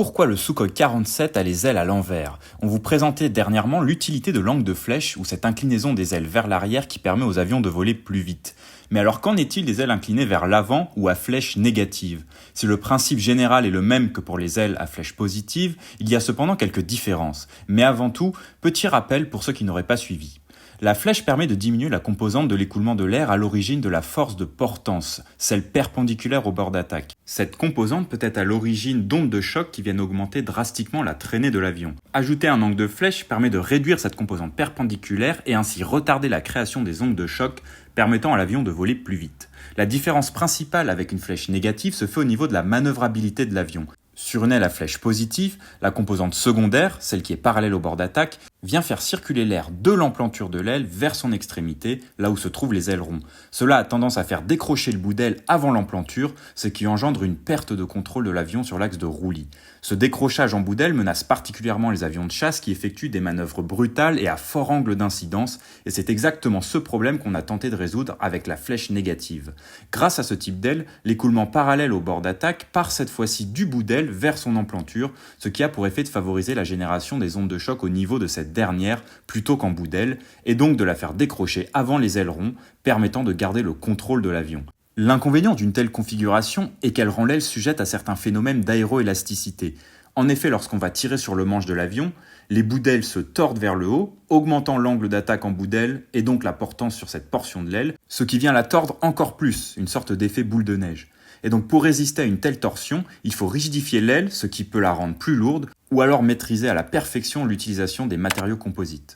Pourquoi le Sukhoi 47 a les ailes à l'envers? On vous présentait dernièrement l'utilité de l'angle de flèche ou cette inclinaison des ailes vers l'arrière qui permet aux avions de voler plus vite. Mais alors qu'en est-il des ailes inclinées vers l'avant ou à flèche négative? Si le principe général est le même que pour les ailes à flèche positive, il y a cependant quelques différences. Mais avant tout, petit rappel pour ceux qui n'auraient pas suivi. La flèche permet de diminuer la composante de l'écoulement de l'air à l'origine de la force de portance, celle perpendiculaire au bord d'attaque. Cette composante peut être à l'origine d'ondes de choc qui viennent augmenter drastiquement la traînée de l'avion. Ajouter un angle de flèche permet de réduire cette composante perpendiculaire et ainsi retarder la création des ondes de choc permettant à l'avion de voler plus vite. La différence principale avec une flèche négative se fait au niveau de la manœuvrabilité de l'avion. Sur une aile à flèche positive, la composante secondaire, celle qui est parallèle au bord d'attaque, vient faire circuler l'air de l'emplanture de l'aile vers son extrémité, là où se trouvent les ailerons. Cela a tendance à faire décrocher le bout d'aile avant l'emplanture, ce qui engendre une perte de contrôle de l'avion sur l'axe de roulis. Ce décrochage en bout d'aile menace particulièrement les avions de chasse qui effectuent des manœuvres brutales et à fort angle d'incidence, et c'est exactement ce problème qu'on a tenté de résoudre avec la flèche négative. Grâce à ce type d'aile, l'écoulement parallèle au bord d'attaque part cette fois-ci du bout d'aile vers son emplanture, ce qui a pour effet de favoriser la génération des ondes de choc au niveau de cette dernière plutôt qu'en bout d'aile, et donc de la faire décrocher avant les ailerons, permettant de garder le contrôle de l'avion. L'inconvénient d'une telle configuration est qu'elle rend l'aile sujette à certains phénomènes d'aéroélasticité. En effet, lorsqu'on va tirer sur le manche de l'avion, les bouts d'aile se tordent vers le haut, augmentant l'angle d'attaque en bout d'aile et donc la portance sur cette portion de l'aile, ce qui vient la tordre encore plus, une sorte d'effet boule de neige. Et donc pour résister à une telle torsion, il faut rigidifier l'aile, ce qui peut la rendre plus lourde, ou alors maîtriser à la perfection l'utilisation des matériaux composites.